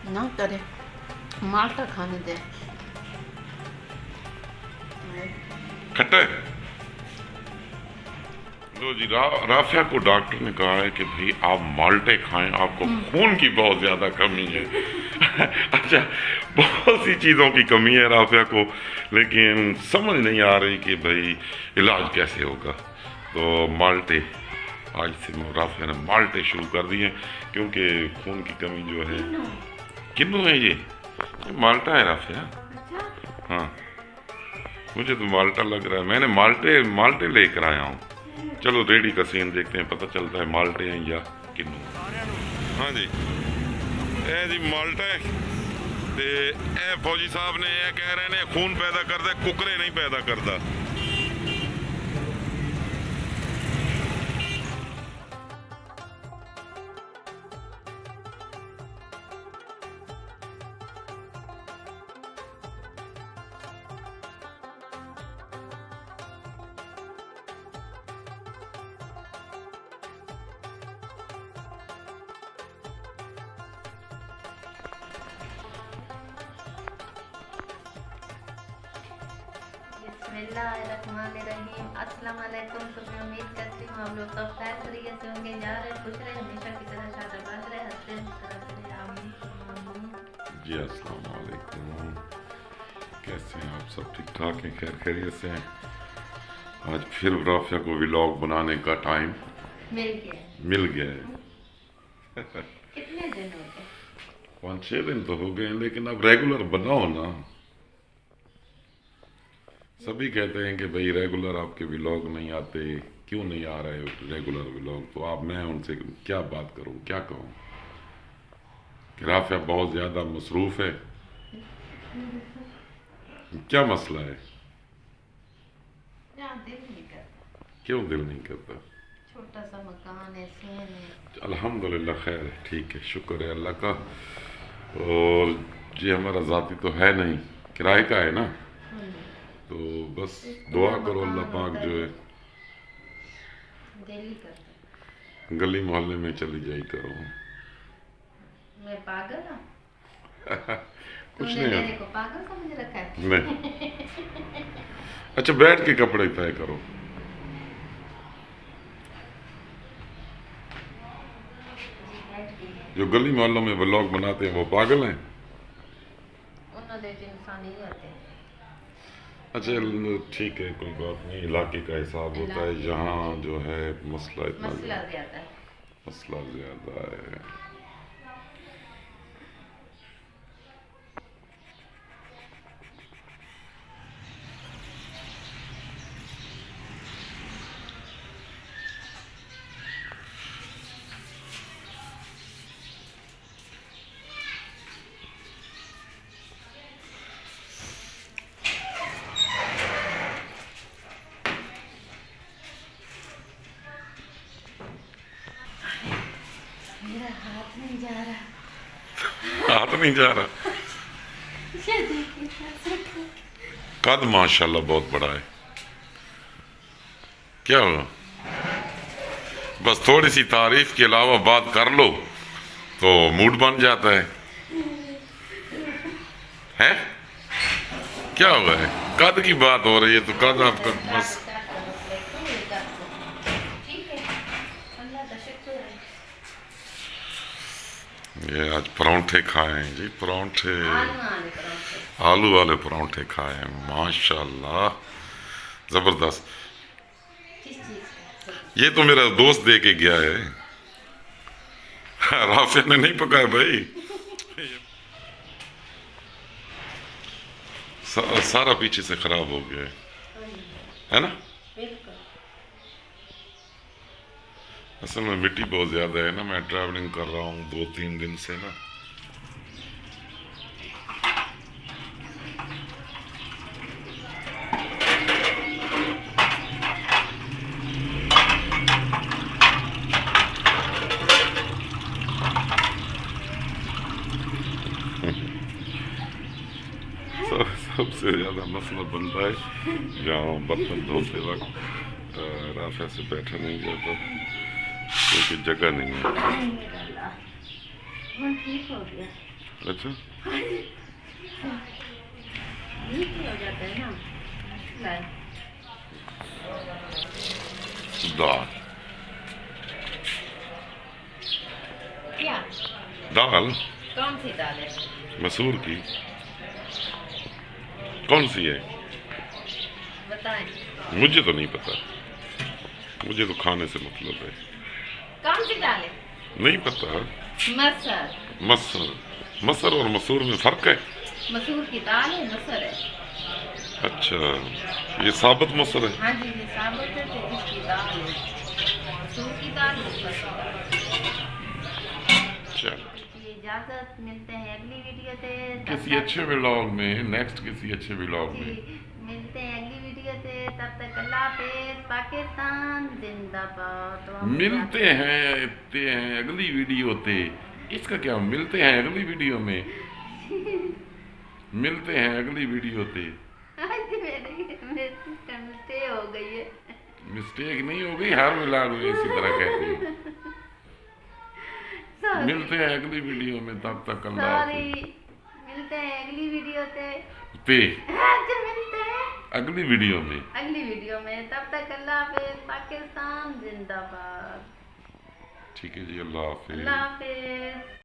ना करे, माल्टा खाने दे। खट्टा है। लो जी, राफिया को डॉक्टर ने कहा है कि भाई आप माल्टे खाएं, आपको खून की बहुत ज्यादा कमी है। अच्छा, बहुत सी चीजों की कमी है राफिया को, लेकिन समझ नहीं आ रही कि भाई इलाज कैसे होगा। तो माल्टे, आज से राफिया ने माल्टे शुरू कर दिए, क्योंकि खून की कमी जो है। किन्नू है ये माल्टा है राफिया। हाँ, मुझे तो माल्टा लग रहा है, मैंने माल्टे माल्टे लेकर आया हूँ। चलो रेडी का सीन देखते हैं, पता चलता है माल्टे हैं या किन्नू। हाँ जी, ए जी माल्टा है ते ए फौजी साहब ने यह कह रहे हैं खून पैदा करता, कुकरे नहीं पैदा करता। बिस्मिल्लाहिर्रहमानिर्रहीम। अस्सलाम वालेकुम। तो मैं उम्मीद करती हूँ आप लोग सब खैर तरीके से होंगे, जा रहे खुश रहे, हमेशा की तरह शादाबाद रहे, हंसते मुस्कुराते रहे। आमीन। जी अस्सलाम वालेकुम, कैसे हैं आप? सब ठीक ठाक हैं, खैर खैरियत से हैं? आज फिर राफिया को व्लॉग बनाने का टाइम मिल गया है। कितने दिन हो गए? 5-6 दिन तो हो गए, लेकिन अब रेगुलर बनाओ ना। सभी कहते हैं कि भाई रेगुलर आपके व्लॉग नहीं आते, क्यों नहीं आ रहे रेगुलर व्लॉग? तो आप, मैं उनसे क्या बात करूं, क्या कहूं कि राफिया बहुत ज़्यादा मसरूफ़ है। क्या मसला है? दिल नहीं करता। क्यों दिल नहीं करता? छोटा सा मकान है, सेन है। अल्हम्दुलिल्लाह खैर है, ठीक है, शुक्र है अल्लाह का। और ये हमारा ज़ाती तो है नहीं, किराए का है ना, तो बस दुआ करो अल्लाह पाक जो है गली मोहल्ले में चली जाई करो। मैं पागल हूँ? कुछ नहीं मेरे को पागल समझ रखा है? नहीं। अच्छा, बैठ के कपड़े तय करो। जो गली मोहल्लों में व्लॉग बनाते हैं वो पागल हैं? अच्छा ठीक है, कोई बात नहीं, इलाके का हिसाब होता है, यहाँ जो है मसला इतना मसला ज़्यादा है। मेरा हाथ नहीं जा रहा। हाथ नहीं जा रहा? कद माशाल्लाह बहुत बड़ा है। क्या हुआ? बस थोड़ी सी तारीफ के अलावा बात कर लो तो मूड बन जाता है। हैं? क्या हुआ है? कद की बात हो रही है तो कद आपका बस। ये आज परांठे खाए हैं जी, परांठे, आलू वाले परांठे खाए हैं, माशाल्लाह जबरदस्त। ये तो मेरा दोस्त दे के गया है, राफिया ने नहीं पकाया भाई। सारा पीछे से खराब हो गया है ना? असल में मिट्टी बहुत ज़्यादा है ना, मैं ट्रैवलिंग कर रहा हूँ 2-3 दिन से ना। सबसे ज़्यादा मसला बनता है जहाँ बर्तन धोते वक्त राफिया से बैठा नहीं जाता, क्योंकि जगह नहीं है। ठीक हो गया। अच्छा, मीठे हो जाते हैं ना। लाए। दाल क्या? दाल कौन सी दाल है? मसूर की। कौन सी है? बताएं। मुझे तो नहीं पता, मुझे तो खाने से मतलब है। कौन सी दाल है? नहीं पता। मसर। मसर, मसर और मसूर में फर्क है? मसूर की दाल है, मसर है। अच्छा, ये साबुत मसर है। हाँ जी, ये साबुत है तो इसकी दाल है। मसूर की दाल, मसर की दाल। चलो, जी, इजाजत, मिलते हैं अगली वीडियो से। किसी अच्छे व्लॉग में, नेक्स्ट किसी अच्छे व्लॉग जी, में। मिलते हैं अगली वीडियो से। तब तक अल्लाह हाफिज। पाकिस्तान जिंदाबाद। तो हम मिलते हैं अगली वीडियो ते। इसका क्या, मिलते हैं अगली वीडियो में, मिलते हैं अगली वीडियो ते। आज मेरे मिस्टेक हो गई है। मिस्टेक नहीं हो गई, हर व्लॉग में इसी तरह कहती है। सॉरी। मिलते हैं अगली वीडियो में, तब तक अल्लाह सॉरी, हाफिज। मिलते हैं अगली वीडियो से। ते आज मिलते हैं अगली वीडियो में। अगली वीडियो में। तब तक अल्लाह हाफिज। पाकिस्तान जिंदाबाद। ठीक है जी, अल्लाह अल्लाह हाफिज। हाफिज।